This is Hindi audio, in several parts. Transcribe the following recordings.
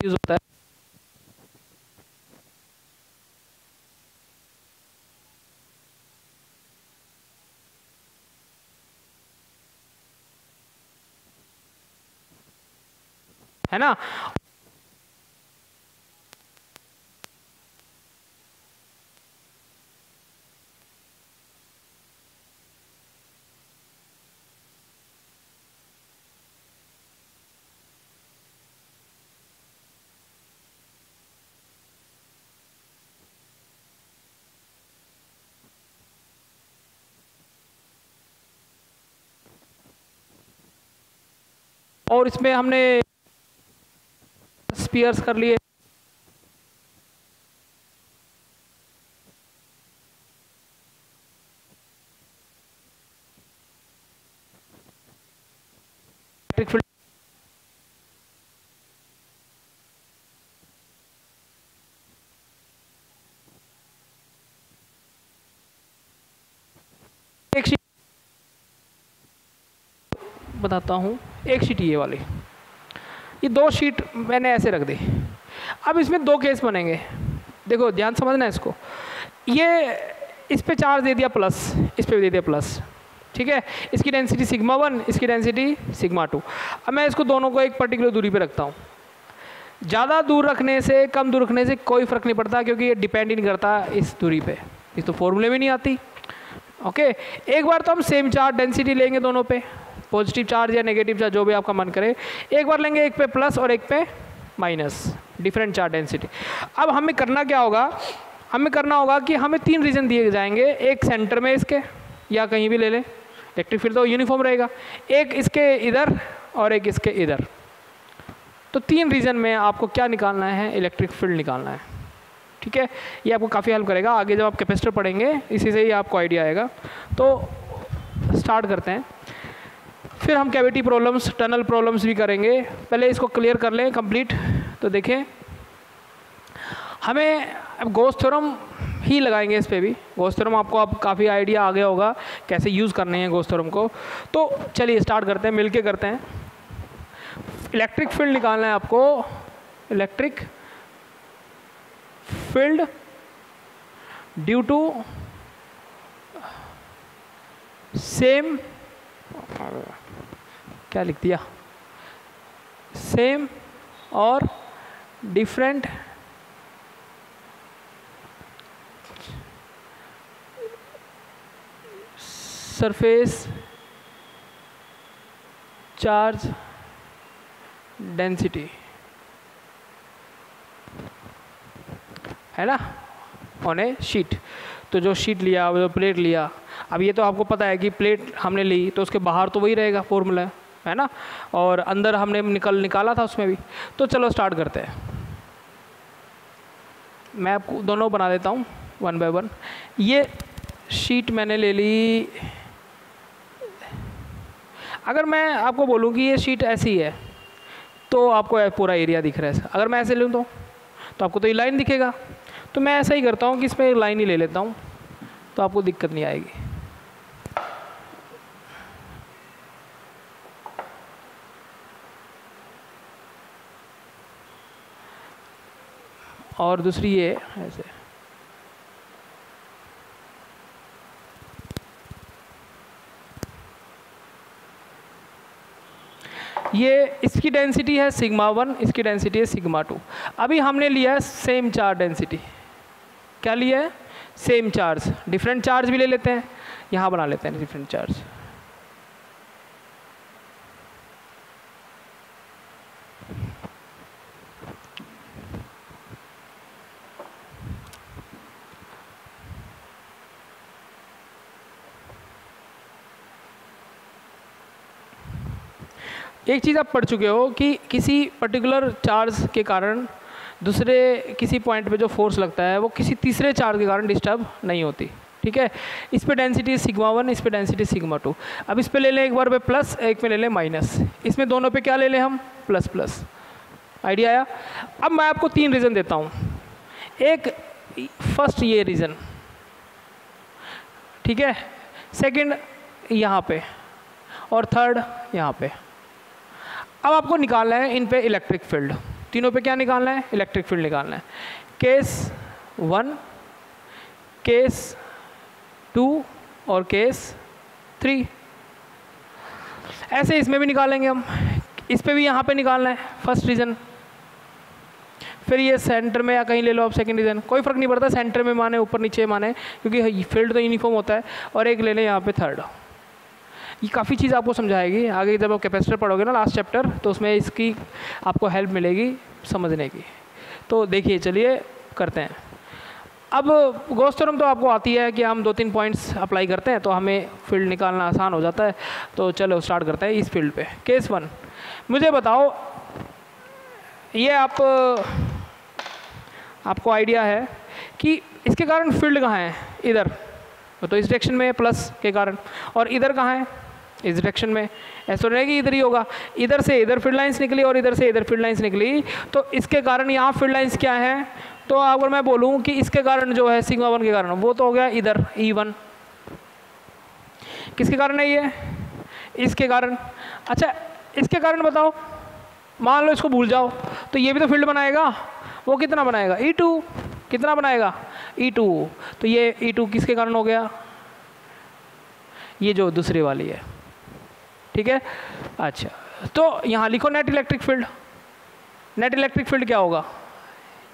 यूज होता है। है ना। और इसमें हमने स्पीयर्स कर लिए। इलेक्ट्रिक फील्ड एक शीट बताता हूँ, एक शीट ये वाली, ये दो शीट मैंने ऐसे रख दी। अब इसमें दो केस बनेंगे, देखो ध्यान समझना इसको। ये इस पे चार्ज दे दिया प्लस, इस पे भी दे दिया प्लस, ठीक है। इसकी डेंसिटी सिग्मा 1, इसकी डेंसिटी सिग्मा 2। अब मैं इसको दोनों को एक पर्टिकुलर दूरी पे रखता हूँ। ज़्यादा दूर रखने से कम दूर रखने से कोई फ़र्क नहीं पड़ता, क्योंकि ये डिपेंड ही नहीं करता इस दूरी पे, इस तो फॉर्मूले में नहीं आती। ओके, एक बार तो हम सेम चार्ज डेंसिटी लेंगे दोनों पे, पॉजिटिव चार्ज या नेगेटिव चार्ज जो भी आपका मन करे। एक बार लेंगे एक पे प्लस और एक पे माइनस, डिफरेंट चार्ज डेंसिटी। अब हमें करना क्या होगा, हमें करना होगा कि हमें 3 रीजन दिए जाएंगे, एक सेंटर में इसके या कहीं भी ले लें, इलेक्ट्रिक फील्ड तो यूनिफॉर्म रहेगा, एक इसके इधर और एक इसके इधर। तो 3 रीजन में आपको क्या निकालना है, इलेक्ट्रिक फील्ड निकालना है, ठीक है। ये आपको काफ़ी हेल्प करेगा आगे जब आप कैपेसिटर पढ़ेंगे, इसी से ही आपको आइडिया आएगा। तो स्टार्ट करते हैं, फिर हम कैविटी प्रॉब्लम्स, टनल प्रॉब्लम्स भी करेंगे। पहले इसको क्लियर कर लें कंप्लीट। तो देखें, हमें अब गॉस थ्योरम ही लगाएंगे इस पे भी। गॉस थ्योरम आपको अब काफ़ी आइडिया आ गया होगा कैसे यूज़ करने हैं गॉस थ्योरम को। तो चलिए स्टार्ट करते हैं, मिलके करते हैं। इलेक्ट्रिक फील्ड निकालना है आपको, electric field due to same, क्या लिख दिया, सेम और डिफरेंट सरफेस चार्ज डेंसिटी, है ना, ऑन ए शीट। तो जो शीट लिया, जो प्लेट लिया, अब ये तो आपको पता है कि प्लेट हमने ली तो उसके बाहर तो वही रहेगा फॉर्मूला, है ना, और अंदर हमने निकाला था उसमें भी। तो चलो स्टार्ट करते हैं। मैं आपको दोनों बना देता हूँ 1 बाय 1। ये शीट मैंने ले ली। अगर मैं आपको बोलूँ कि ये शीट ऐसी है तो आपको पूरा एरिया दिख रहा है। अगर मैं ऐसे लूँ तो आपको तो ये लाइन दिखेगा। तो मैं ऐसा ही करता हूँ कि इसमें एक लाइन ही ले लेता हूँ, तो आपको दिक्कत नहीं आएगी। और दूसरी ये ऐसे, ये इसकी डेंसिटी है सिग्मा 1, इसकी डेंसिटी है सिग्मा 2। अभी हमने लिया है सेम चार्ज डेंसिटी। क्या लिया है, सेम चार्ज। डिफरेंट चार्ज भी ले लेते हैं, यहाँ बना लेते हैं डिफरेंट चार्ज। एक चीज़ आप पढ़ चुके हो कि किसी पर्टिकुलर चार्ज के कारण दूसरे किसी पॉइंट पे जो फोर्स लगता है वो किसी तीसरे चार्ज के कारण डिस्टर्ब नहीं होती, ठीक है। इस पे डेंसिटी सिग्मा 1, इस पे डेंसिटी सिग्मा 2। अब इस पे ले लें एक बार पे प्लस, एक पे ले लें माइनस। इसमें दोनों पे क्या ले लें हम, प्लस प्लस। आइडिया आया। अब मैं आपको 3 रीज़न देता हूँ। एक फर्स्ट ये रीज़न, ठीक है, सेकंड यहाँ पे, और थर्ड यहाँ पे। अब आपको निकालना है इन पे इलेक्ट्रिक फील्ड, तीनों पे क्या निकालना है, इलेक्ट्रिक फील्ड निकालना है। केस 1, केस 2 और केस 3। ऐसे इसमें भी निकालेंगे हम, इस पे भी यहाँ पे निकालना है फर्स्ट रीजन, फिर ये सेंटर में या कहीं ले लो आप सेकंड रीजन, कोई फर्क नहीं पड़ता सेंटर में माने ऊपर नीचे माने, क्योंकि फील्ड तो यूनिफॉर्म होता है। और एक ले लें यहाँ पे थर्ड। ये काफ़ी चीज़ आपको समझाएगी आगे जब आप कैपेसिटर पढ़ोगे ना लास्ट चैप्टर, तो उसमें इसकी आपको हेल्प मिलेगी समझने की। तो देखिए चलिए करते हैं। अब गॉस थ्योरम तो आपको आती है कि हम 2-3 पॉइंट्स अप्लाई करते हैं तो हमें फील्ड निकालना आसान हो जाता है। तो चलो स्टार्ट करते हैं इस फील्ड पे। केस 1, मुझे बताओ ये आपको आइडिया है कि इसके कारण फील्ड कहाँ है, इधर तो इस डायरेक्शन में प्लस के कारण, और इधर कहाँ है, इस डायरेक्शन में। ऐसा रहेगी इधर ही होगा, इधर से इधर फील्ड लाइंस निकली और इधर से इधर फील्ड लाइंस निकली, तो इसके कारण यहाँ फील्ड लाइंस क्या है, तो अगर मैं बोलूँ कि इसके कारण जो है सिग्मा 1 के कारण, वो तो हो गया इधर E1। किसके कारण है ये, इसके कारण। अच्छा इसके कारण बताओ, मान लो इसको भूल जाओ तो ये भी तो फील्ड बनाएगा, वो कितना बनाएगा E2, कितना बनाएगा E2। तो ये E2 किसके कारण हो गया, ये जो दूसरी वाली है, ठीक है। अच्छा तो यहाँ लिखो net electric field. Net electric field क्या होगा,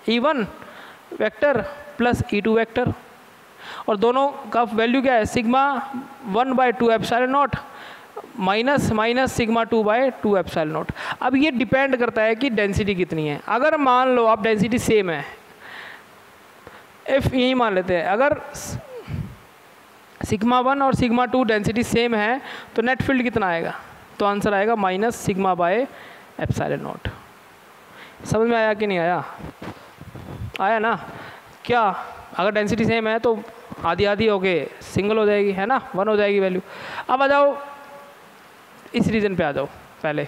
E1 vector plus E2 vector, और दोनों का वैल्यू क्या है, sigma 1/2 epsilon naught minus sigma 2/2 epsilon not. अब ये डिपेंड करता है कि डेंसिटी कितनी है। अगर मान लो आप डेंसिटी सेम है, इफ यही मान लेते हैं, अगर सिग्मा 1 और सिग्मा 2 डेंसिटी सेम है तो नेट फील्ड कितना आएगा, तो आंसर आएगा minus sigma by epsilon not. समझ में आया कि नहीं आया, आया ना। क्या अगर डेंसिटी सेम है तो आधी आधी हो के सिंगल हो जाएगी, है ना, 1 हो जाएगी वैल्यू। अब आ जाओ इस रीजन पे आ जाओ, पहले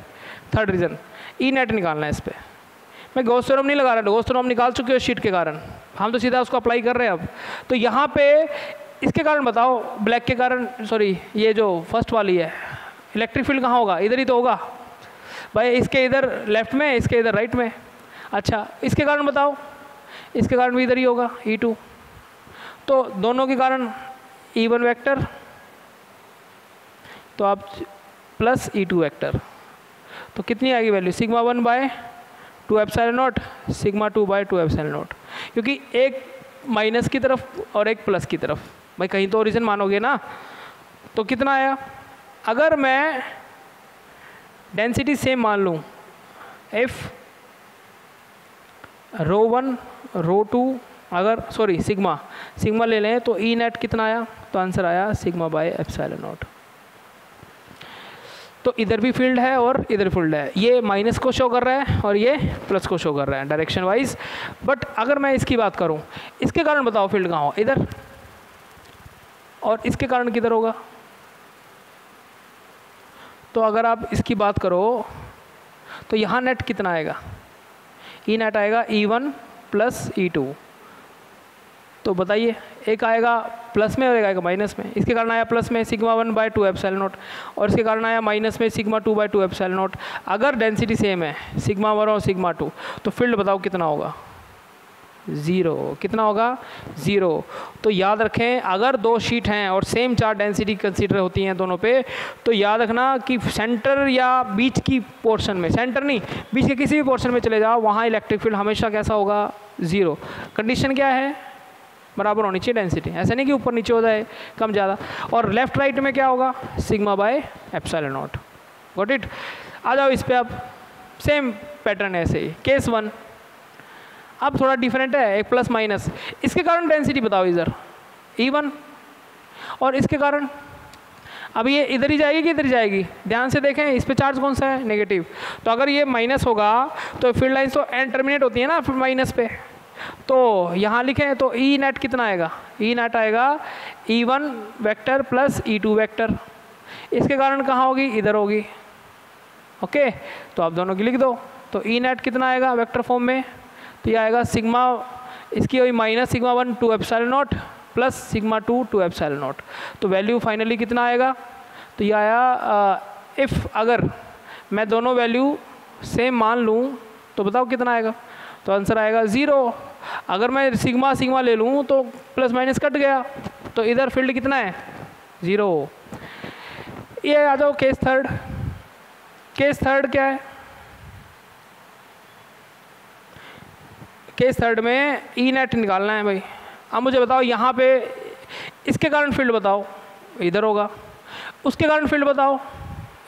थर्ड रीजन, ई नेट निकालना है। इस पर मैं गॉस थ्योरम नहीं लगा रहा, गॉस थ्योरम निकाल चुके हो शीट के कारण, हम तो सीधा उसको अप्लाई कर रहे हैं अब। तो यहाँ पे इसके कारण बताओ, ब्लैक के कारण, सॉरी ये जो फर्स्ट वाली है, इलेक्ट्रिक फील्ड कहाँ होगा, इधर ही तो होगा भाई, इसके इधर लेफ्ट में, इसके इधर राइट में। अच्छा इसके कारण बताओ, इसके कारण भी इधर ही होगा E2। तो दोनों के कारण E1 वेक्टर, तो आप प्लस E2 वेक्टर, तो कितनी आएगी value, sigma 1/2 epsilon not sigma 2/2 epsilon not, क्योंकि एक माइनस की तरफ और एक प्लस की तरफ, भाई कहीं तो ओरिजिन मानोगे ना। तो कितना आया, अगर मैं डेंसिटी सेम मान लूँ, इफ ρ1 ρ2, अगर सॉरी सिग्मा ले लें तो ई नेट कितना आया, तो आंसर आया सिग्मा बाय एप्सिलॉन नॉट। तो इधर भी फील्ड है और इधर फील्ड है, ये माइनस को शो कर रहा है और ये प्लस को शो कर रहा है डायरेक्शन वाइज। बट अगर मैं इसकी बात करूं, इसके कारण बताओ फील्ड कहाँ हो, इधर, और इसके कारण किधर होगा। तो अगर आप इसकी बात करो तो यहाँ नेट कितना आएगा, ई नेट आएगा E1 प्लस E2। तो बताइए, एक आएगा प्लस में और एक आएगा माइनस में। इसके कारण आया प्लस में सिग्मा 1/2 एप्सिलॉन नॉट, और इसके कारण आया माइनस में सिग्मा 2/2 एप्सिलॉन नॉट। अगर डेंसिटी सेम है सिग्मा 1 और सिग्मा 2, तो फील्ड बताओ कितना होगा, 0। कितना होगा, 0। तो याद रखें, अगर दो शीट हैं और सेम चार्ज डेंसिटी कंसीडर होती हैं दोनों पे, तो याद रखना कि सेंटर या बीच की पोर्शन में, सेंटर नहीं बीच के किसी भी पोर्शन में चले जाओ, वहाँ इलेक्ट्रिक फील्ड हमेशा कैसा होगा, 0। कंडीशन क्या है, बराबर होनी चाहिए डेंसिटी, ऐसा नहीं कि ऊपर नीचे हो जाए कम ज़्यादा। और लेफ्ट राइट में क्या होगा, sigma by epsilon not. Got it. आ जाओ इस पर, अब सेम पैटर्न है ऐसे ही। केस 1 अब थोड़ा डिफरेंट है, एक प्लस माइनस। इसके कारण डेंसिटी बताओ इधर E1, और इसके कारण अब ये इधर ही जाएगी कि इधर ही जाएगी, ध्यान से देखें इस पे चार्ज कौन सा है, नेगेटिव। तो अगर ये माइनस होगा तो फील्ड लाइन्स तो एंड टर्मिनेट होती है ना फिर माइनस पे, तो यहाँ लिखें तो ई नेट कितना आएगा, ई नेट आएगा E1 vector plus E2 vector. इसके कारण कहाँ होगी, इधर होगी। ओके, तो आप दोनों की लिख दो। तो ई नेट कितना आएगा वेक्टर फॉर्म में, तो ये आएगा सिग्मा, इसकी हुई minus sigma 1 2 epsilon not plus sigma 2 2 epsilon not. तो वैल्यू फाइनली कितना आएगा, तो ये आया, इफ़ अगर मैं दोनों वैल्यू सेम मान लूँ तो बताओ कितना आएगा, तो आंसर आएगा 0। अगर मैं सिग्मा सिग्मा ले लूँ तो प्लस माइनस कट गया, तो इधर फील्ड कितना है 0। ये आ जाओ केस थर्ड। केस थर्ड क्या है, केस थर्ड में ई नेट निकालना है भाई। अब मुझे बताओ यहाँ पे इसके कारण फील्ड बताओ, इधर होगा, उसके कारण फील्ड बताओ,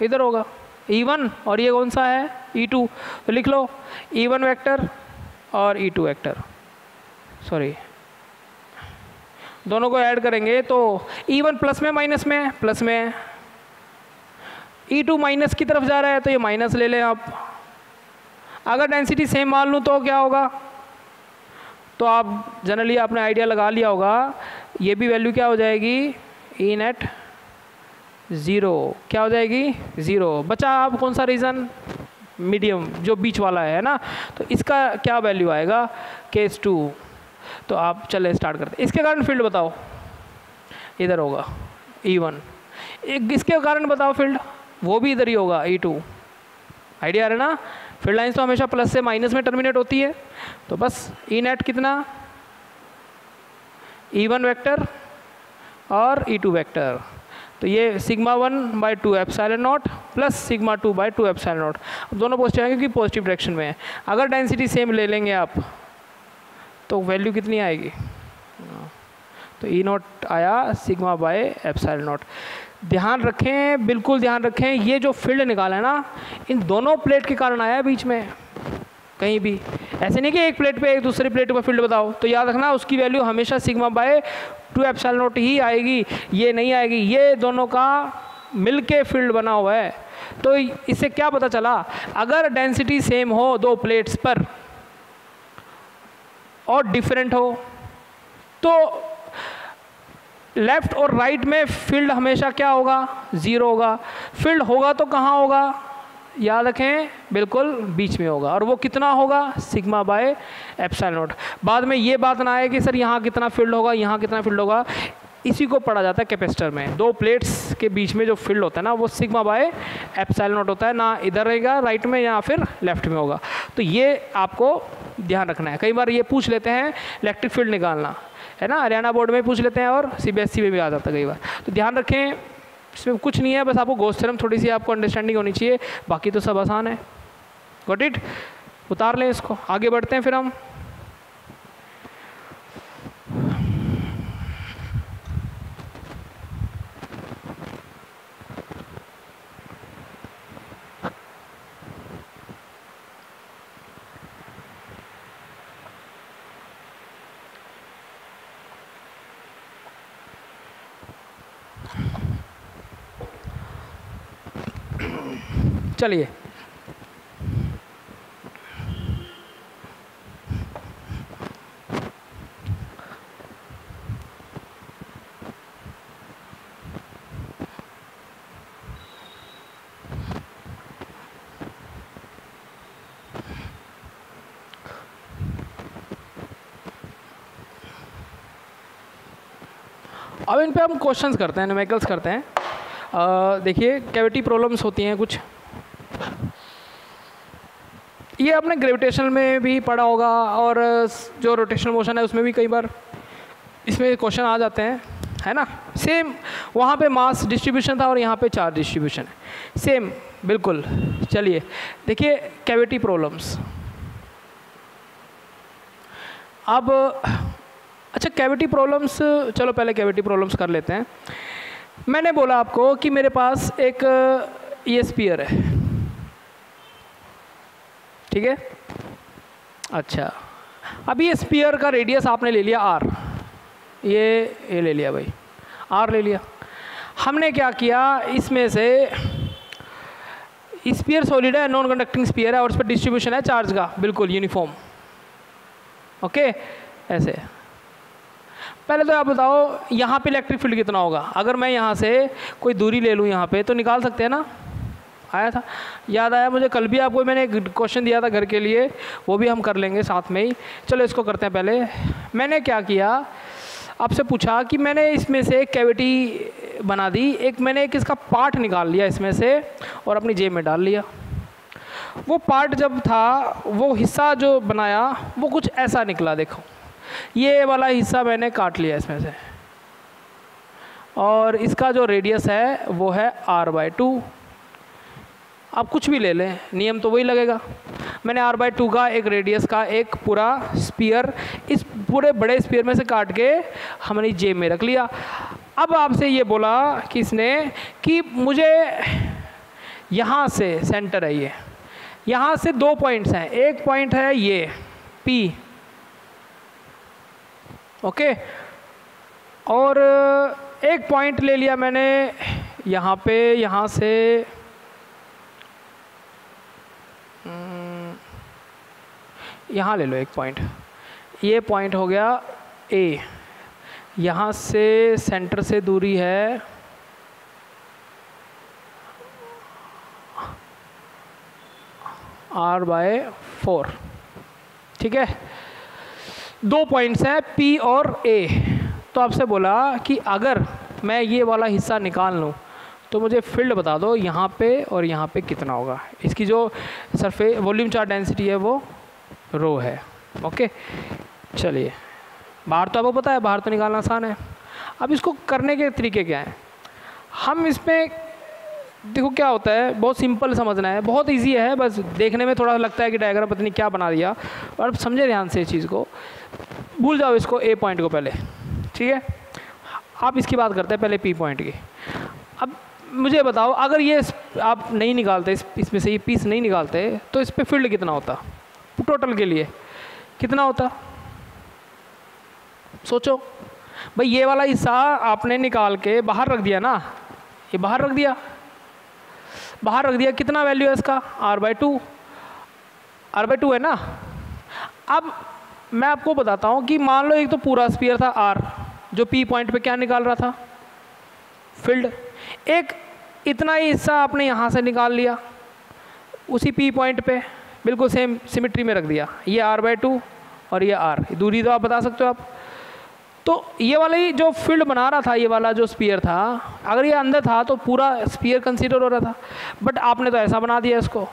इधर होगा, E1 और ये कौन सा है E2, तो लिख लो E1 वेक्टर और E2 वेक्टर, सॉरी दोनों को ऐड करेंगे तो E1 प्लस में माइनस में, प्लस में, E2 माइनस की तरफ जा रहा है तो ये माइनस ले लें आप। अगर डेंसिटी सेम मान लूँ तो क्या होगा, तो आप जनरली आपने आइडिया लगा लिया होगा, ये भी वैल्यू क्या हो जाएगी ई नेट 0, क्या हो जाएगी 0। बचा आप कौन सा रीज़न, मीडियम जो बीच वाला है ना, तो इसका क्या वैल्यू आएगा केस 2। तो आप चले स्टार्ट करते, इसके कारण फील्ड बताओ, इधर होगा E1, इसके कारण बताओ फील्ड, वो भी इधर ही होगा E2। आइडिया आ रहा है ना, फील्ड लाइन्स तो हमेशा प्लस से माइनस में टर्मिनेट होती है, तो बस ई नेट कितना E1 वेक्टर और E2 वेक्टर, तो ये sigma 1/2 epsilon not plus sigma 2/2 epsilon not. अब दोनों पॉजिटिव आएंगे क्योंकि पॉजिटिव डायरेक्शन में है। अगर डेंसिटी सेम ले लेंगे आप तो वैल्यू कितनी आएगी, तो ई नॉट आया सिग्मा बाय एप्सिलॉन नॉट। ध्यान रखें, बिल्कुल ध्यान रखें, ये जो फील्ड निकाला है ना, इन दोनों प्लेट के कारण आया है बीच में, कहीं भी ऐसे नहीं कि एक प्लेट पे एक दूसरी प्लेट पर फील्ड बताओ, तो याद रखना उसकी वैल्यू हमेशा सिग्मा बाय 2 एप्सिलॉन नॉट ही आएगी, ये नहीं आएगी। ये दोनों का मिलके फील्ड बना हुआ है। तो इससे क्या पता चला, अगर डेंसिटी सेम हो दो प्लेट्स पर और डिफरेंट हो तो लेफ्ट और राइट में फील्ड हमेशा क्या होगा 0 होगा। फील्ड होगा तो कहाँ होगा, याद रखें बिल्कुल बीच में होगा, और वो कितना होगा सिग्मा बाय एप्सिलॉन नॉट। बाद में ये बात ना आए कि सर यहाँ कितना फील्ड होगा, यहाँ कितना फील्ड होगा, इसी को पढ़ा जाता है कैपेसिटर में। दो प्लेट्स के बीच में जो फील्ड होता है ना, वो सिग्मा बाय एप्सिलॉन नॉट होता है, ना इधर रहेगा राइट में या फिर लेफ्ट में होगा। तो ये आपको ध्यान रखना है। कई बार ये पूछ लेते हैं इलेक्ट्रिक फील्ड निकालना, है ना, हरियाणा बोर्ड में पूछ लेते हैं और CBSE में भी आ जाता है कई बार। तो ध्यान रखें, इसमें कुछ नहीं है, बस आपको गॉस थ्योरम थोड़ी सी आपको अंडरस्टैंडिंग होनी चाहिए, बाकी तो सब आसान है। गॉट इट, उतार लें इसको, आगे बढ़ते हैं फिर हम। चलिए अब इन पे हम क्वेश्चंस करते हैं, न्यूमेरिकल्स करते हैं। देखिए कैविटी प्रॉब्लम्स होती हैं कुछ, ये आपने ग्रेविटेशनल में भी पढ़ा होगा और जो रोटेशनल मोशन है उसमें भी कई बार इसमें क्वेश्चन आ जाते हैं, है ना। सेम वहाँ पे मास डिस्ट्रीब्यूशन था और यहाँ पे चार्ज डिस्ट्रीब्यूशन है, सेम बिल्कुल। चलिए देखिए कैविटी प्रॉब्लम्स। अब अच्छा कैविटी प्रॉब्लम्स, चलो पहले कैविटी प्रॉब्लम्स कर लेते हैं। मैंने बोला आपको कि मेरे पास एक ये स्फीयर है, ठीक है। अच्छा अब ये स्फीयर का रेडियस आपने ले लिया r, ये ले लिया भाई, r ले लिया। हमने क्या किया, इसमें से स्फीयर सॉलिड है, नॉन कंडक्टिंग स्फीयर है और उस पर डिस्ट्रीब्यूशन है चार्ज का बिल्कुल यूनिफॉर्म, ओके। ऐसे पहले तो आप बताओ यहाँ पे इलेक्ट्रिक फील्ड कितना होगा। अगर मैं यहाँ से कोई दूरी ले लूँ यहाँ पे तो निकाल सकते हैं ना, आया था, याद आया मुझे, कल भी आपको मैंने एक क्वेश्चन दिया था घर के लिए, वो भी हम कर लेंगे साथ में ही। चलो इसको करते हैं। पहले मैंने क्या किया, आपसे पूछा कि मैंने इसमें से एक कैविटी बना दी, एक मैंने एक इसका पार्ट निकाल लिया इसमें से और अपनी जेब में डाल लिया। वो पार्ट जब था, वो हिस्सा जो बनाया वो कुछ ऐसा निकला। देखो ये वाला हिस्सा मैंने काट लिया इसमें से, और इसका जो रेडियस है वो है r/2। आप कुछ भी ले लें, नियम तो वही लगेगा। मैंने r/2 का एक रेडियस का एक पूरा स्पीयर इस पूरे बड़े स्पीयर में से काट के हमने जेब में रख लिया। अब आपसे ये बोला कि इसने कि मुझे यहाँ से सेंटर है, ये यहाँ से 2 पॉइंट्स हैं। एक पॉइंट है ये P, ओके, और एक पॉइंट ले लिया मैंने यहाँ पे, यहाँ से यहाँ ले लो एक पॉइंट, ये पॉइंट हो गया A। यहाँ से सेंटर से दूरी है r/4, ठीक है। 2 पॉइंट्स हैं P और A। तो आपसे बोला कि अगर मैं ये वाला हिस्सा निकाल लूँ तो मुझे फील्ड बता दो यहाँ पे और यहाँ पे कितना होगा। इसकी जो सरफेस वॉल्यूम चार्ज डेंसिटी है वो रो है, ओके। चलिए, बाहर तो आपको पता है, बाहर तो निकालना आसान है। अब इसको करने के तरीके क्या हैं? हम इसमें देखो क्या होता है, बहुत सिंपल समझना है, बहुत इजी है, बस देखने में थोड़ा लगता है कि डायग्राम पता नहीं क्या बना दिया, और अब समझे ध्यान से इस चीज़ को। भूल जाओ इसको A पॉइंट को पहले, ठीक है। आप इसकी बात करते हैं पहले P पॉइंट की। अब मुझे बताओ, अगर ये आप नहीं निकालते, इसमें से ये पीस नहीं निकालते, तो इस पर फील्ड कितना होता टोटल के लिए? कितना होता सोचो भाई। ये वाला हिस्सा आपने निकाल के बाहर रख दिया ना, ये बाहर रख दिया, बाहर रख दिया। कितना वैल्यू है इसका? r/2, r/2 है ना। अब मैं आपको बताता हूँ कि मान लो एक तो पूरा स्फीयर था R, जो P पॉइंट पे क्या निकाल रहा था? फील्ड। एक इतना ही हिस्सा आपने यहाँ से निकाल लिया, उसी P पॉइंट पे बिल्कुल सेम सिमेट्री में रख दिया। ये r/2 और ये R, दूरी तो आप बता सकते हो आप। तो ये वाला ही जो फील्ड बना रहा था, ये वाला जो स्पीयर था, अगर ये अंदर था तो पूरा स्पीयर कंसीडर हो रहा था, बट आपने तो ऐसा बना दिया इसको।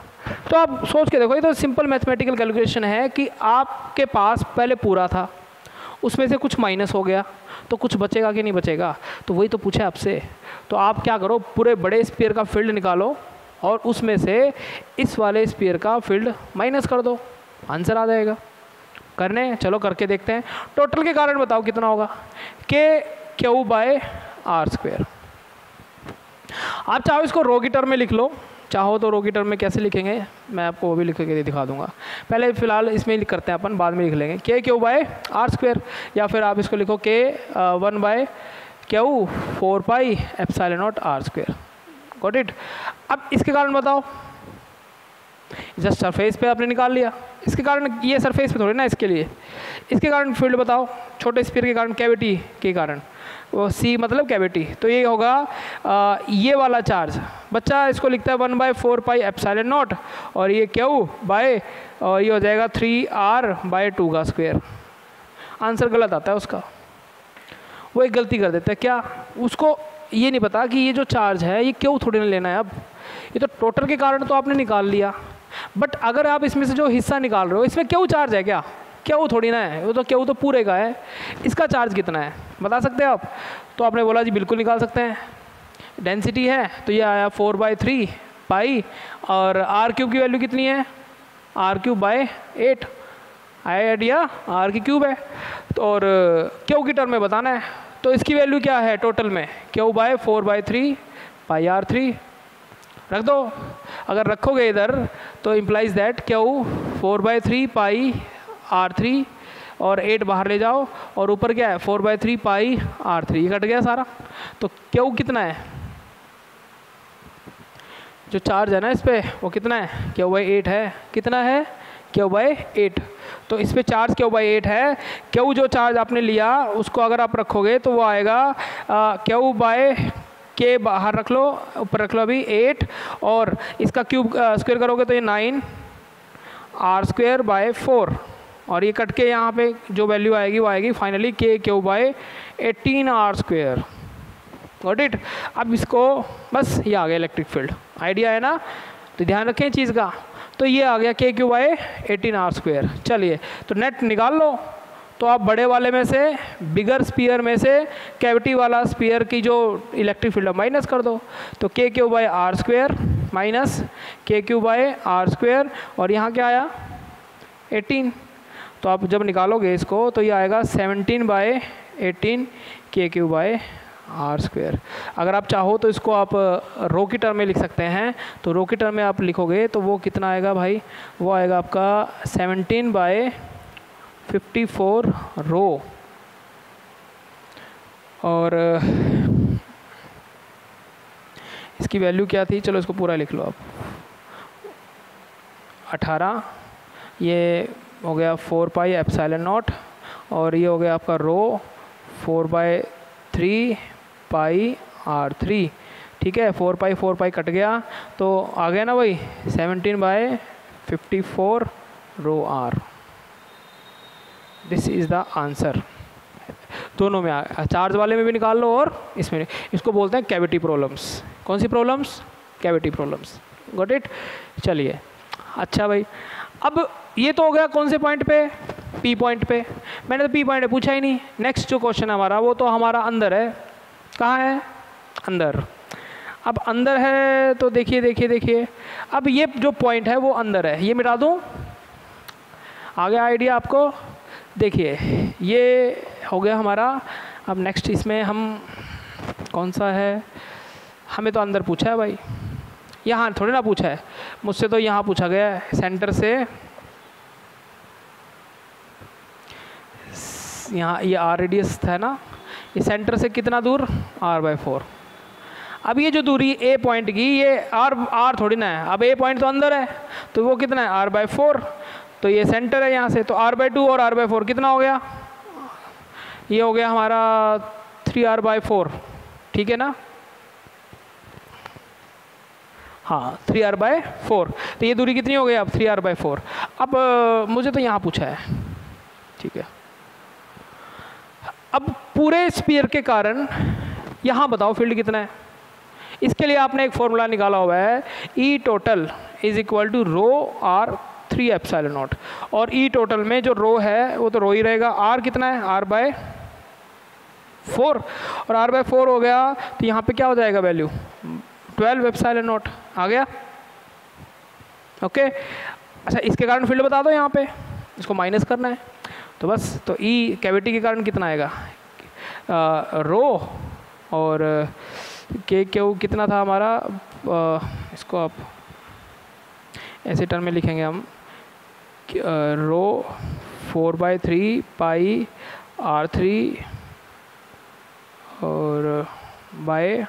तो आप सोच के देखो, ये तो सिंपल मैथमेटिकल कैलकुलेशन है कि आपके पास पहले पूरा था, उसमें से कुछ माइनस हो गया, तो कुछ बचेगा कि नहीं बचेगा? तो वही तो पूछा आपसे। तो आप क्या करो, पूरे बड़े स्पीयर का फील्ड निकालो और उसमें से इस वाले स्पीयर का फील्ड माइनस कर दो, आंसर आ जाएगा। करने चलो करके देखते हैं। टोटल के कारण बताओ कितना होगा? KQ/r²। आप चाहो इसको रो की टर्म में लिख लो, चाहो तो रो की टर्म में कैसे लिखेंगे मैं आपको वो भी लिख के दिखा दूंगा। पहले फिलहाल इसमें लिख करते हैं अपन, बाद में लिख लेंगे KQ/r², या फिर आप इसको लिखो K1/Q 4πε0r²। Got it. अब इसके कारण बताओ, जस्ट सरफेस पे आपने निकाल लिया, इसके कारण ये सरफेस पे थोड़ी ना, इसके लिए इसके कारण फील्ड बताओ। छोटे स्फीयर के कारण, कैविटी के कारण, वो C मतलब कैविटी, तो ये होगा ये वाला चार्ज। बच्चा इसको लिखता है 1/4πε0, और ये Q बाय, और ये हो जाएगा 3r/2 का स्क्वायर। आंसर गलत आता है उसका। वो एक गलती कर देता है, क्या? उसको ये नहीं पता कि ये जो चार्ज है ये क्यों थोड़ी ना लेना है। अब ये तो टोटल के कारण तो आपने निकाल लिया, बट अगर आप इसमें से जो हिस्सा निकाल रहे हो, इसमें क्यों चार्ज है क्या? क्यों थोड़ी ना है, वो तो क्यों तो पूरे का है। इसका चार्ज कितना है बता सकते हैं आप? तो आपने बोला जी बिल्कुल निकाल सकते हैं। डेंसिटी है तो ये आया 4/3 पाई, और r³ की वैल्यू कितनी है? r³/8 आइडिया, r³ है। तो और Q की टर्म में बताना है, तो इसकी वैल्यू क्या है टोटल में? Q/4/3 पाई r3 रख दो। अगर रखोगे इधर तो implies that Q 4/3 pi r3, और 8 बाहर ले जाओ, और ऊपर क्या है? 4/3 पाई r3, ये कट गया सारा। तो Q कितना है? जो चार्ज है ना इस पर, वो कितना है? Q/8 है। कितना है? Q/8। तो इस पर चार्ज Q/8 है। Q जो चार्ज आपने लिया उसको अगर आप रखोगे तो वो आएगा Q/K, बाहर रख लो, ऊपर रख लो अभी 8, और इसका क्यूब स्क्वायर करोगे तो ये 9r²/4, और ये कट के यहाँ पे जो वैल्यू आएगी वो आएगी फाइनली KQ/18r²। Got it. अब इसको बस ये आ गया इलेक्ट्रिक फील्ड। आइडिया है ना? तो ध्यान रखें चीज़ का। तो ये आ गया के क्यू बाई 18r²। चलिए तो नेट निकाल लो। तो आप बड़े वाले में से, बिगर स्पीयर में से कैविटी वाला स्पीयर की जो इलेक्ट्रिक फील्ड माइनस कर दो। तो के क्यू बाई r² माइनस के क्यू बाई r², और यहाँ क्या आया 18। तो आप जब निकालोगे इसको तो ये आएगा 17/18 के क्यू बाई r²। अगर आप चाहो तो इसको आप रो की टर्म में लिख सकते हैं। तो रो की टर्म में आप लिखोगे तो वो कितना आएगा भाई, वो आएगा आपका 17/54 रो। और इसकी वैल्यू क्या थी, चलो इसको पूरा लिख लो आप, 18, ये हो गया 4πε0, और ये हो गया आपका रो 4/3πr3। ठीक है, 4π कट गया तो आ गया ना भाई 17/54 रो r। This is the answer. दोनों में चार्ज वाले में भी निकाल लो और इसमें। इसको बोलते हैं कैविटी प्रॉब्लम्स। कौन सी problems? Cavity problems. Got it. चलिए अच्छा भाई, अब ये तो हो गया कौन से पॉइंट पे, पी पॉइंट पे। मैंने तो पी पॉइंट पूछा ही नहीं। नेक्स्ट जो क्वेश्चन है हमारा वो तो हमारा अंदर है। कहाँ है? अंदर। अब अंदर है तो देखिए देखिए देखिए, अब ये जो पॉइंट है वो अंदर है, ये मिटा दूँ, आ गया आइडिया आपको। देखिए ये हो गया हमारा। अब नेक्स्ट इसमें हम कौन सा है, हमें तो अंदर पूछा है भाई, यहाँ थोड़ी ना पूछा है मुझसे, तो यहाँ पूछा गया है सेंटर से। यहाँ ये r रेडियस था ना, ये सेंटर से कितना दूर, r/4। अब ये जो दूरी a पॉइंट की, ये r थोड़ी ना है, अब a पॉइंट तो अंदर है तो वो कितना है, r/4। तो ये सेंटर है यहाँ से, तो r/2 और r/4 कितना हो गया, ये हो गया हमारा 3r/4। ठीक है ना, हाँ 3r/4। तो ये दूरी कितनी हो गई अब, 3r/4। अब मुझे तो यहाँ पूछा है। ठीक है, अब पूरे स्पीयर के कारण यहाँ बताओ फील्ड कितना है। इसके लिए आपने एक फॉर्मूला निकाला हुआ है, E total is equal to rho r 3ε0। और E टोटल में जो रो है वो तो रो ही रहेगा। r कितना है, r/4, और r/4 हो गया तो यहाँ पे क्या हो जाएगा वैल्यू, 12ε0 आ गया। ओके, अच्छा इसके कारण फील्ड बता दो, यहाँ पे इसको माइनस करना है तो बस। तो ई कैविटी के कारण कितना आएगा, रो, और के क्यू कितना था हमारा, इसको आप ऐसे टर्म में लिखेंगे हम, रो 4/3πr3 और बाय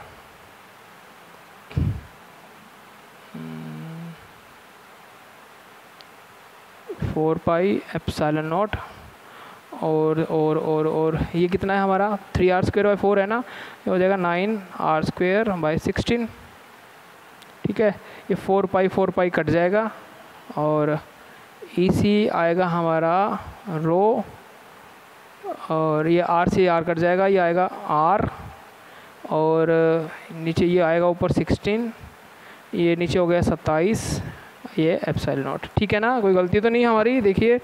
4πε0, और ये कितना है हमारा, 3r²/4 है ना, ये हो जाएगा 9r²/16। ठीक है, ये 4π कट जाएगा, और इसी आएगा हमारा रो, और ये r से r कट जाएगा, ये आएगा r, और नीचे ये आएगा ऊपर 16, ये नीचे हो गया 27, ये ε0। ठीक है ना, कोई गलती तो नहीं हमारी। देखिए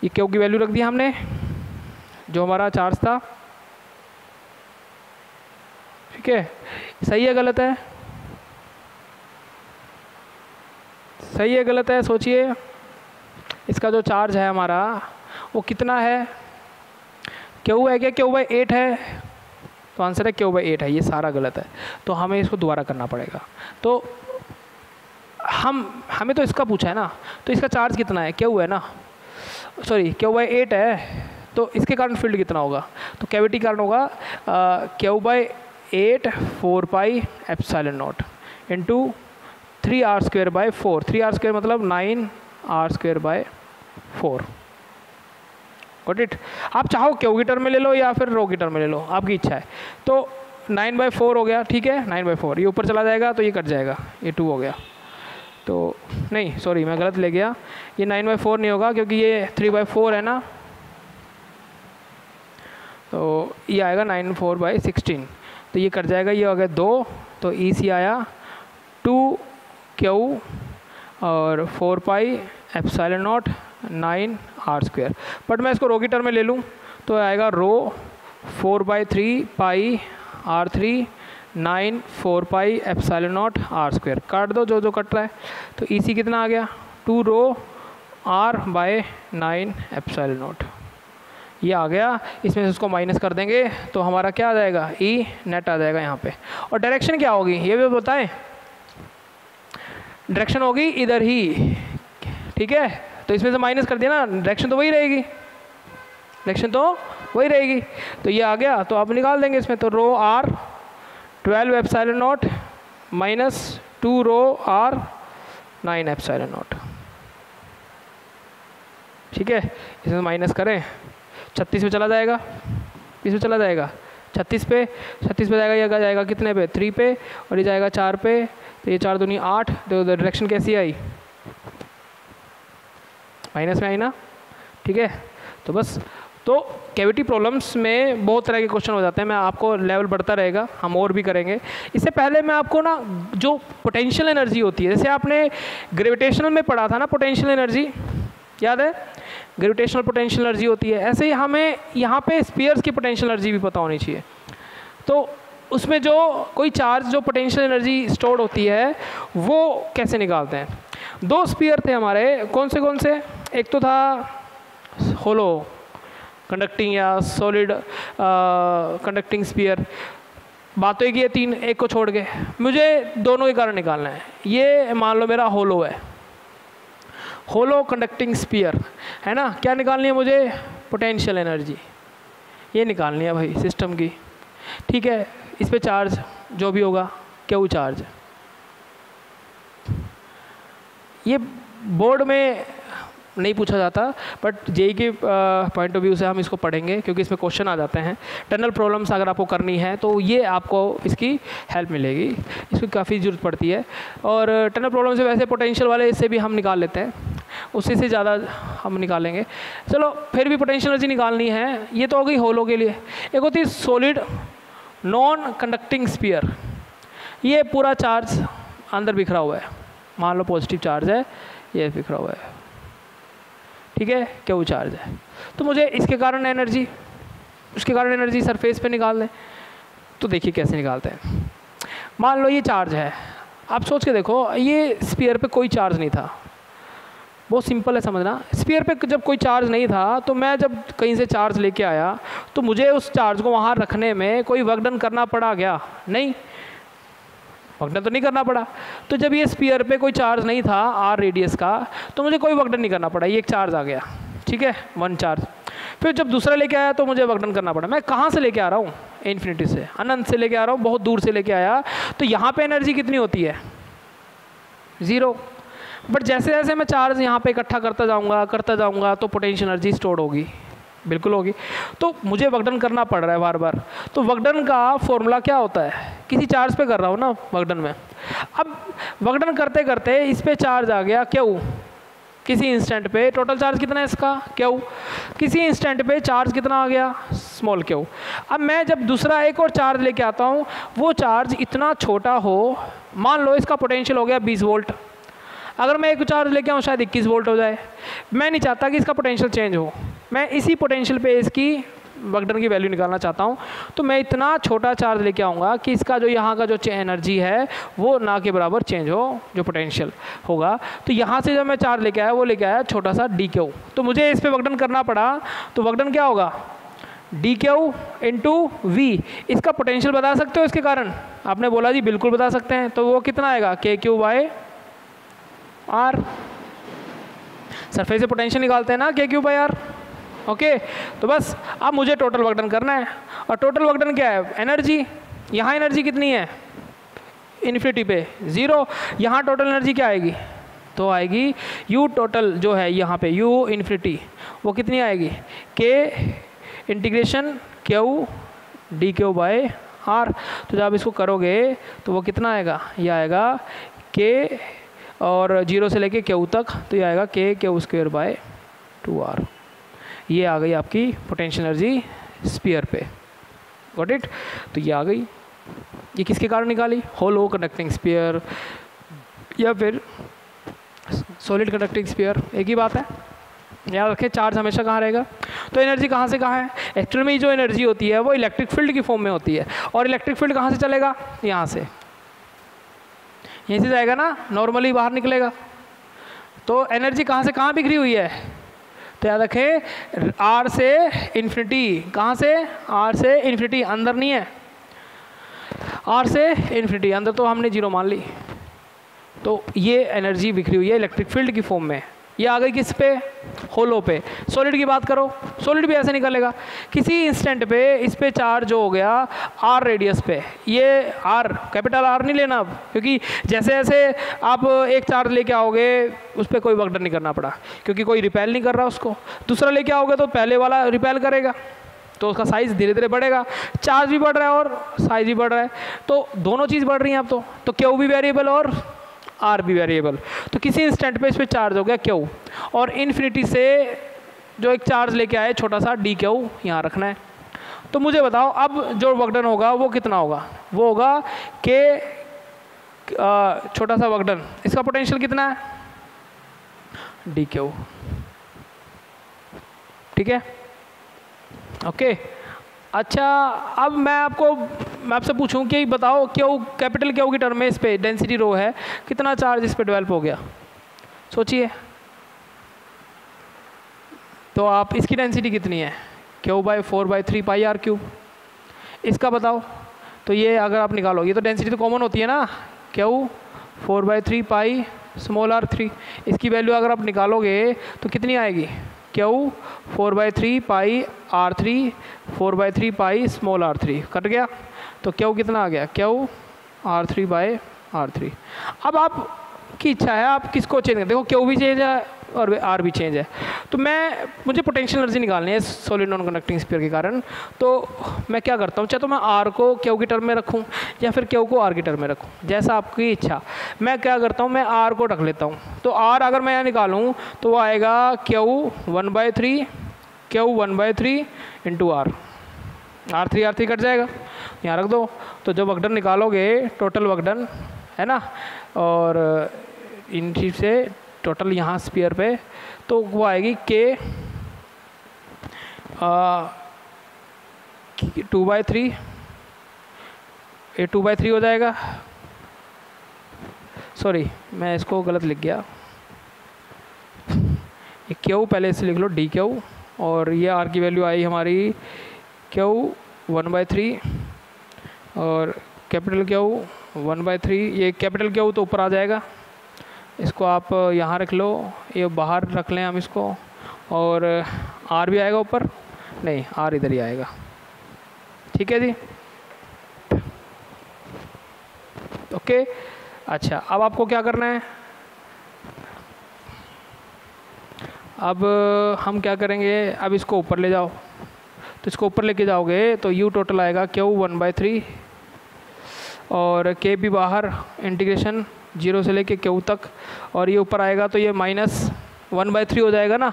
ये क्यू की वैल्यू रख दी हमने, जो हमारा चार्ज था। ठीक है, सही है गलत है, सही है गलत है, सोचिए। इसका जो चार्ज है हमारा वो कितना है, क्यू है क्या, Q/8 है, तो आंसर है Q/8 है। ये सारा गलत है, तो हमें इसको दोबारा करना पड़ेगा। तो हमें तो इसका पूछा है ना, तो इसका चार्ज कितना है, Q है ना, सॉरी Q/8 है, तो इसके कारण फील्ड कितना होगा, तो कैविटी कारण होगा Q/8 4πε0 इंटू 3r²/4। 3r² मतलब 9r²/4। Got it. आप चाहो क्यू की टर्म में ले लो या फिर रो की टर्म में ले लो, आपकी इच्छा है। तो 9/4 हो गया। ठीक है, 9/4 ये ऊपर चला जाएगा तो ये कट जाएगा, ये 2 हो गया। तो नहीं सॉरी मैं गलत ले गया, ये 9/4 नहीं होगा क्योंकि ये 3/4 है ना, तो ये आएगा 9/4/16, तो ये कट जाएगा, ये हो गया 2, तो ई सी आया 2Q और 4 pi epsilon naught 9 R square. But मैं इसको रो की टर्म में ले लूँ तो आएगा rho 4/3 pi R3 9 4 pi epsilon naught R square. काट दो जो जो कट रहा है, तो EC कितना आ गया 2 रो R/9 एप्सिलॉन नॉट, ये आ गया। इसमें से उसको माइनस कर देंगे तो हमारा क्या आ जाएगा E नेट आ जाएगा यहाँ पे। और डायरेक्शन क्या होगी ये भी बताएं, डायरेक्शन होगी इधर ही, ठीक है। तो इसमें से माइनस कर दिया ना, डायरेक्शन तो वही रहेगी, डायरेक्शन तो वही रहेगी। तो ये आ गया, तो आप निकाल देंगे इसमें, तो rho R12 epsilon naught minus 2 rho R9 epsilon naught, ठीक है। इसमें माइनस करें 36 पे चला जाएगा, इसमें चला जाएगा 36 पे जाएगा, ये जाएगा कितने पे 3 पे, और ये जाएगा 4 पे, तो ये 4 दूनी 8। तो डायरेक्शन कैसी आई, माइनस में आई ना, ठीक है। तो बस, तो कैविटी प्रॉब्लम्स में बहुत तरह के क्वेश्चन हो जाते हैं, मैं आपको लेवल बढ़ता रहेगा, हम और भी करेंगे। इससे पहले मैं आपको ना जो पोटेंशियल एनर्जी होती है, जैसे आपने ग्रेविटेशनल में पढ़ा था ना पोटेंशियल एनर्जी, याद है ग्रेविटेशनल पोटेंशियल एनर्जी होती है, ऐसे ही हमें यहाँ पे स्फीयर्स की पोटेंशियल एनर्जी भी पता होनी चाहिए। तो उसमें जो कोई चार्ज जो पोटेंशियल एनर्जी स्टोर्ड होती है वो कैसे निकालते हैं। 2 स्फीयर थे हमारे, कौन से, एक तो था होलो कंडक्टिंग या सॉलिड कंडक्टिंग स्फीयर, बात तो एक ही है 3, एक को छोड़ के मुझे दोनों के कारण निकालना है। ये मान लो मेरा होलो है, होलो कंडक्टिंग स्फीयर है ना, क्या निकालनी है मुझे, पोटेंशियल एनर्जी ये निकालनी है भाई सिस्टम की, ठीक है। इस पे चार्ज जो भी होगा क्यू चार्ज, ये बोर्ड में नहीं पूछा जाता बट जेई के पॉइंट ऑफ व्यू से हम इसको पढ़ेंगे क्योंकि इसमें क्वेश्चन आ जाते हैं। टनल प्रॉब्लम्स अगर आपको करनी है तो ये आपको इसकी हेल्प मिलेगी, इसकी काफ़ी ज़रूरत पड़ती है। और टनल प्रॉब्लम से वैसे पोटेंशियल वाले इससे भी हम निकाल लेते हैं, उससे से ज़्यादा हम निकालेंगे। चलो फिर भी पोटेंशियल एनर्जी निकालनी है, ये तो हो गई होलो के लिए। एक होती है सॉलिड नॉन कंडक्टिंग स्फीयर, ये पूरा चार्ज अंदर बिखरा हुआ है, मान लो पॉजिटिव चार्ज है, ये बिखरा हुआ है, ठीक है, क्यू चार्ज है। तो मुझे इसके कारण एनर्जी, उसके कारण एनर्जी सरफेस पे निकाल दें, तो देखिए कैसे निकालते हैं। मान लो ये चार्ज है, आप सोच के देखो ये स्फीयर पे कोई चार्ज नहीं था, बहुत सिंपल है समझना। स्फीयर पे जब कोई चार्ज नहीं था तो मैं जब कहीं से चार्ज लेके आया तो मुझे उस चार्ज को वहाँ रखने में कोई वर्क डन करना पड़ा क्या, नहीं, वर्क डन तो नहीं करना पड़ा। तो जब ये स्फीयर पे कोई चार्ज नहीं था आर रेडियस का तो मुझे कोई वर्क डन नहीं करना पड़ा, ये एक चार्ज आ गया, ठीक है, 1 चार्ज। फिर जब दूसरा लेके आया तो मुझे वर्क डन करना पड़ा। मैं कहाँ से लेके आ रहा हूँ, इन्फिनिटी से, अनंत से लेके आ रहा हूँ, बहुत दूर से लेके आया, तो यहाँ पे एनर्जी कितनी होती है, 0। बट जैसे जैसे मैं चार्ज यहाँ पे इकट्ठा करता जाऊँगा तो पोटेंशियल एनर्जी स्टोर होगी, बिल्कुल होगी। तो मुझे वर्क डन करना पड़ रहा है बार बार, तो वर्क डन का फॉर्मूला क्या होता है, किसी चार्ज पे कर रहा हूँ ना वर्क डन में। अब वर्क डन करते करते इस पे चार्ज आ गया क्यू, किसी इंस्टेंट पे टोटल चार्ज कितना है इसका क्यू, किसी इंस्टेंट पे चार्ज कितना आ गया स्मॉल क्यू। अब मैं जब दूसरा एक और चार्ज लेके आता हूँ, वो चार्ज इतना छोटा हो, मान लो इसका पोटेंशियल हो गया 20 वोल्ट, अगर मैं एक चार्ज लेके आऊँ शायद 21 वोल्ट हो जाए। मैं नहीं चाहता कि इसका पोटेंशियल चेंज हो, मैं इसी पोटेंशियल पे इसकी वर्क डन की वैल्यू निकालना चाहता हूँ। तो मैं इतना छोटा चार्ज लेके आऊँगा कि इसका जो यहाँ का जो एनर्जी है वो ना के बराबर चेंज हो, जो पोटेंशियल होगा। तो यहाँ से जब मैं चार्ज लेके आया वो लेके आया छोटा सा डी क्यू, तो मुझे इस पर वर्क डन करना पड़ा, तो वर्क डन क्या होगा डी क्यू इंटू वी। इसका पोटेंशियल बता सकते हो इसके कारण, आपने बोला जी बिल्कुल बता सकते हैं, तो वो कितना आएगा के क्यू बाय आर। सरफेस से पोटेंशियल निकालते हैं ना के क्यू बाय आर, ओके। तो बस अब मुझे टोटल वर्क डन करना है, और टोटल वर्क डन क्या है एनर्जी, यहाँ एनर्जी कितनी है इन्फिनिटी पे 0, यहाँ टोटल एनर्जी क्या आएगी, तो आएगी यू टोटल जो है यहाँ पे यू इन्फिनिटी, वो कितनी आएगी के integration q d q by r. तो जब इसको करोगे तो वो कितना आएगा, ये आएगा के और 0 से लेके क्यू तक, तो ये आएगा के क्यू स्क्वायर बाय 2r। ये आ गई आपकी पोटेंशियल एनर्जी स्फीयर पे, गॉट इट। तो ये आ गई, ये किसके कारण निकाली, होलो कंडक्टिंग स्फीयर या फिर सॉलिड कंडक्टिंग स्फीयर, एक ही बात है। याद रखें चार्ज हमेशा कहाँ रहेगा। तो एनर्जी कहाँ से कहाँ है, एक्चुअल में जो एनर्जी होती है वो इलेक्ट्रिक फील्ड की फॉर्म में होती है, और इलेक्ट्रिक फील्ड कहाँ से चलेगा, यहाँ से, यहीं से जाएगा ना, नॉर्मली बाहर निकलेगा। तो एनर्जी कहाँ से कहाँ बिखरी हुई है, तो याद रखें आर से इन्फिनिटी, कहाँ से, आर से इन्फिनिटी, अंदर नहीं है, आर से इन्फिनिटी, अंदर तो हमने जीरो मान ली। तो ये एनर्जी बिखरी हुई है इलेक्ट्रिक फील्ड की फॉर्म में। ये आ गई किस पे, होलो पे। सॉलिड की बात करो, सॉलिड भी ऐसे निकलेगा, किसी इंस्टेंट पे इस पे चार्ज हो गया आर रेडियस पे, ये आर कैपिटल आर नहीं लेना अब, क्योंकि जैसे जैसे आप एक चार्ज लेके आओगे उस पर कोई वर्क डन नहीं करना पड़ा, क्योंकि कोई रिपेल नहीं कर रहा उसको। दूसरा लेके आओगे तो पहले वाला रिपेल करेगा, तो उसका साइज़ धीरे धीरे बढ़ेगा, चार्ज भी बढ़ रहा है और साइज़ भी बढ़ रहा है, तो दोनों चीज़ बढ़ रही हैं अब। तो क्यू भी वेरिएबल और आर भी वेरिएबल। तो किसी इंस्टेंट पे इस पर चार्ज हो गया क्यू, और इन्फिनिटी से जो एक चार्ज लेके आए छोटा सा डी क्यू यहाँ रखना है। तो मुझे बताओ अब जो वर्क डन होगा वो कितना होगा, वो होगा के छोटा सा वर्क डन, इसका पोटेंशियल कितना है, डी क्यू, ठीक है, ओके। अच्छा अब मैं आपसे पूछूं कि बताओ क्यू, कैपिटल क्यू की टर्म में इस पे डेंसिटी रो है, कितना चार्ज इस पे डेवलप हो गया, सोचिए। तो आप इसकी डेंसिटी कितनी है, Q/4/3 पाई आर क्यूब, इसका बताओ। तो ये अगर आप निकालोगे, ये तो डेंसिटी तो कॉमन होती है ना, Q/4/3 पाई स्मॉल r3, इसकी वैल्यू अगर आप निकालोगे तो कितनी आएगी, Q/4/3 पाई r3 4/3 pi small r3, cut गया। तो Q कितना आ गया, Q/r3/r3। अब आपकी इच्छा है आप किसको चेंज करें, देखो Q भी चेंज है और R भी चेंज है। तो मुझे पोटेंशियल एनर्जी निकालनी है सॉलिड नॉन कंडक्टिंग स्फीयर के कारण। तो मैं क्या करता हूँ, चाहे तो मैं R को Q की टर्म में रखूँ या फिर Q को R की टर्म में रखूँ, जैसा आपकी इच्छा। मैं क्या करता हूँ, मैं R को रख लेता हूँ। तो R अगर मैं यहाँ निकालूँ तो वो आएगा Q1/3 into R, R3 cut जाएगा, यहाँ रख दो। तो जब वर्क डन निकालोगे टोटल वर्क डन है ना, और इन चीज से टोटल यहाँ स्फीयर पे, तो वो आएगी K 2/3, ये 2/3 हो जाएगा, सॉरी मैं इसको गलत लिख गया, ये Q पहले से लिख लो डी क्यू, और ये R की वैल्यू आई हमारी Q1/3 और कैपिटल Q 1/3। ये कैपिटल Q तो ऊपर आ जाएगा, इसको आप यहाँ रख लो, ये बाहर रख लें हम इसको, और R भी आएगा ऊपर, नहीं R इधर ही आएगा, ठीक है जी, ओके। अच्छा अब आपको क्या करना है, अब हम क्या करेंगे, अब इसको ऊपर ले जाओ। तो इसको ऊपर लेके जाओगे तो U टोटल आएगा Q1/3 और K भी बाहर, इंटीग्रेशन 0 से लेके Q तक, और ये ऊपर आएगा तो ये -1/3 हो जाएगा ना,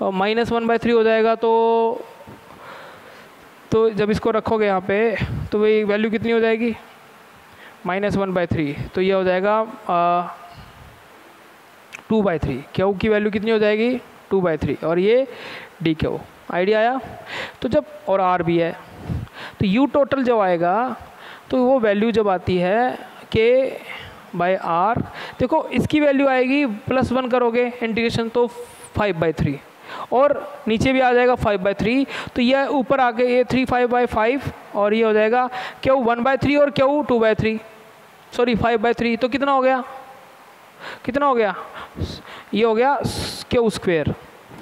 और -1/3 हो जाएगा। तो जब इसको रखोगे यहाँ पे तो वही वैल्यू कितनी हो जाएगी, -1/3, तो ये हो जाएगा 2/3। Q की वैल्यू कितनी हो जाएगी, 2/3, और ये डी क्यू, आइडिया आया। तो जब और R भी है, तो U टोटल जब आएगा तो वो वैल्यू जब आती है K/R, देखो इसकी वैल्यू आएगी +1 करोगे इंटीग्रेशन तो 5/3, और नीचे भी आ जाएगा 5/3, तो ये ऊपर आके ये 3/5, और ये हो जाएगा Q 1/3 और Q 2/3, सॉरी 5/3, तो कितना हो गया, कितना हो गया, ये हो गया Q²।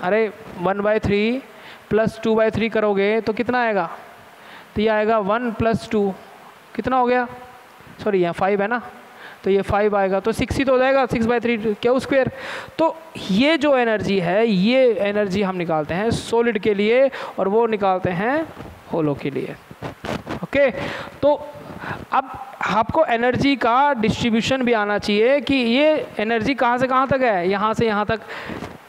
अरे 1/3 + 2/3 करोगे तो कितना आएगा, तो ये आएगा 1 + 2, कितना हो गया, सॉरी यहाँ 5 है ना, तो ये 5 आएगा, तो 6 ही तो हो जाएगा, 6/3 Q²। तो ये जो एनर्जी है, ये एनर्जी हम निकालते हैं सॉलिड के लिए, और वो निकालते हैं होलो के लिए, ओके। तो अब आपको एनर्जी का डिस्ट्रीब्यूशन भी आना चाहिए कि ये एनर्जी कहाँ से कहाँ तक है, यहाँ से यहाँ तक,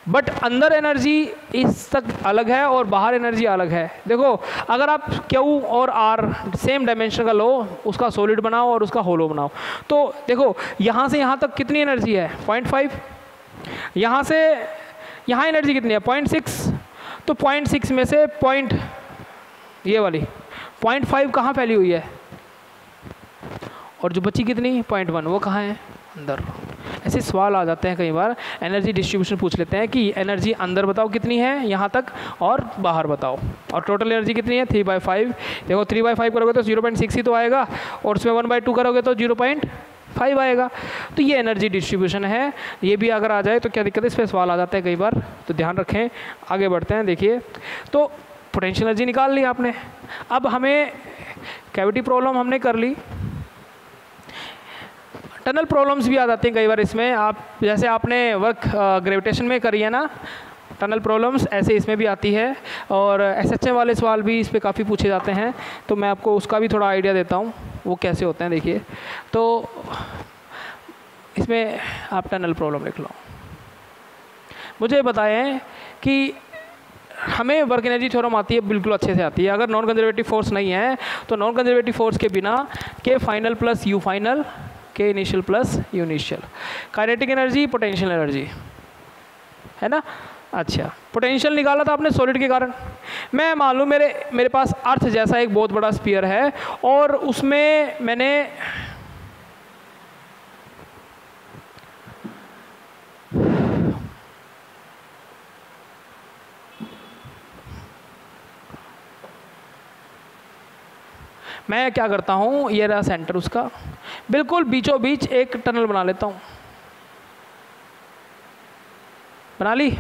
बट अंदर एनर्जी इस तक अलग है और बाहर एनर्जी अलग है। देखो अगर आप Q और R सेम डायमेंशन का लो, उसका सॉलिड बनाओ और उसका होलो बनाओ, तो देखो यहाँ से यहाँ तक कितनी एनर्जी है, 0.5, यहाँ से यहाँ एनर्जी कितनी है 0.6, तो 0.6 में से ये वाली 0.5 कहाँ फैली हुई है, और जो बची कितनी 0.1 वो कहाँ है अंदर। ऐसे सवाल आ जाते हैं कई बार, एनर्जी डिस्ट्रीब्यूशन पूछ लेते हैं कि एनर्जी अंदर बताओ कितनी है यहाँ तक और बाहर बताओ, और टोटल एनर्जी कितनी है 3/5। देखो 3/5 करोगे तो 0.6 ही तो आएगा, और उसमें 1/2 करोगे तो 0.5 आएगा। तो ये एनर्जी डिस्ट्रीब्यूशन है। ये भी अगर आ जाए तो क्या दिक्कत है, इस पर सवाल आ जाता है कई बार, तो ध्यान रखें। आगे बढ़ते हैं। देखिए तो पोटेंशियल एनर्जी निकाल ली आपने। अब हमें कैविटी प्रॉब्लम हमने कर ली, टनल प्रॉब्लम्स भी आ जाती हैं कई बार इसमें। आप जैसे आपने वर्क ग्रेविटेशन में करी है ना टनल प्रॉब्लम्स, ऐसे इसमें भी आती है, और SHM वाले सवाल भी इस पर काफ़ी पूछे जाते हैं, तो मैं आपको उसका भी थोड़ा आइडिया देता हूँ वो कैसे होते हैं। देखिए तो इसमें आप टनल प्रॉब्लम लिख लो। मुझे बताएं कि हमें वर्क एनर्जी थ्योरम आती है, बिल्कुल अच्छे से आती है। अगर नॉन कंजर्वेटिव फोर्स नहीं है तो नॉन कंजर्वेटिव फोर्स के बिना के फाइनल प्लस यू फाइनल, के initial plus you initial, kinetic energy potential energy, है ना। अच्छा, पोटेंशियल निकाला था आपने सॉलिड के कारण। मैं मालूम मेरे पास अर्थ जैसा एक बहुत बड़ा स्फीयर है, और उसमें मैंने मैं क्या करता हूँ, ये रहा सेंटर उसका, बिल्कुल बीचों बीच एक टनल बना लेता हूँ। बना ली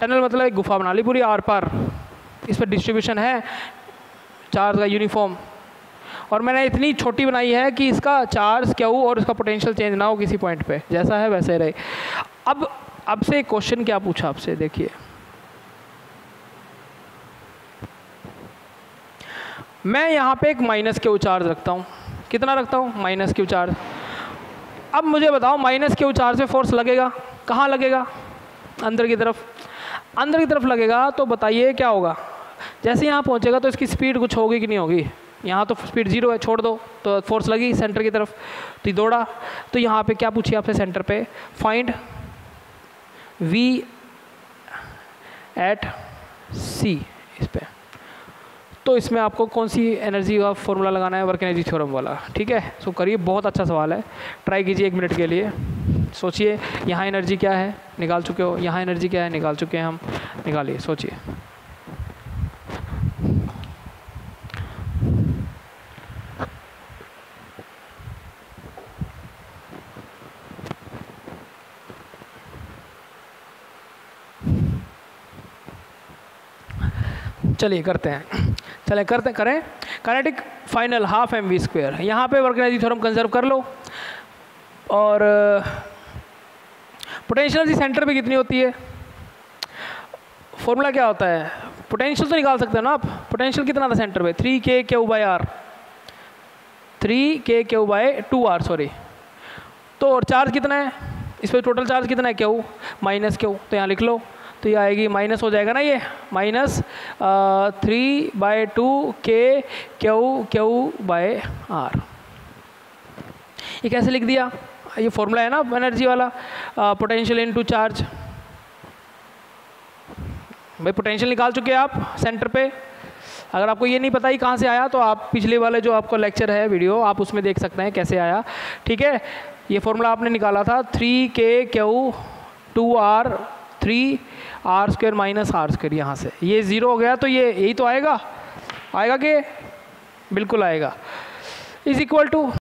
टनल, मतलब एक गुफा बना ली पूरी आर पार। इस पर डिस्ट्रीब्यूशन है चार्ज का यूनिफॉर्म, और मैंने इतनी छोटी बनाई है कि इसका चार्ज क्या हो और इसका पोटेंशियल चेंज ना हो किसी पॉइंट पे, जैसा है वैसे रहे। अब से क्वेश्चन क्या पूछा आपसे, देखिए मैं यहाँ पे एक माइनस क्यू चार्ज रखता हूँ। कितना रखता हूँ, माइनस क्यू चार्ज। अब मुझे बताओ माइनस क्यू चार्ज पे फोर्स लगेगा, कहाँ लगेगा, अंदर की तरफ। अंदर की तरफ लगेगा तो बताइए क्या होगा, जैसे यहाँ पहुँचेगा तो इसकी स्पीड कुछ होगी कि नहीं होगी। यहाँ तो स्पीड 0 है, छोड़ दो, तो फोर्स लगी सेंटर की तरफ, तो दौड़ा। तो यहाँ पे क्या पूछिए आपसे सेंटर पे, फाइंड V एट C इस पे। तो इसमें आपको कौन सी एनर्जी का फॉर्मूला लगाना है, वर्क एनर्जी थ्योरम वाला, ठीक है। सो करिए, बहुत अच्छा सवाल है, ट्राई कीजिए 1 मिनट के लिए। सोचिए यहाँ एनर्जी क्या है, निकाल चुके हो, यहाँ एनर्जी क्या है, निकाल चुके हैं हम, निकालिए, सोचिए। चलिए करते हैं, करें काइनेटिक फाइनल हाफ mv²। यहाँ पे वर्क एनर्जी थ्योरम कंजर्व कर लो, और पोटेंशियल एनर्जी सेंटर पे कितनी होती है, फॉर्मूला क्या होता है, पोटेंशियल तो निकाल सकते हो ना आप। पोटेंशियल कितना था सेंटर पे, 3k/r, 3k/2r सॉरी। तो और चार्ज कितना है इस पर, टोटल चार्ज कितना है, क्यू माइनस क्यू, तो यहाँ लिख लो। तो ये आएगी, माइनस हो जाएगा ना, ये माइनस 3/2k/Q/r। ये कैसे लिख दिया, ये फॉर्मूला है ना एनर्जी वाला, पोटेंशियल इनटू चार्ज। भाई पोटेंशियल निकाल चुके हैं आप सेंटर पे। अगर आपको ये नहीं पता ही कहाँ से आया, तो आप पिछले वाले जो आपका लेक्चर है वीडियो, आप उसमें देख सकते हैं कैसे आया, ठीक है। ये फॉर्मूला आपने निकाला था 3k/Q/2r 3r² माइनस r²। यहाँ से ये 0 हो गया, तो ये यही तो आएगा कि बिल्कुल आएगा, इज इक्वल टू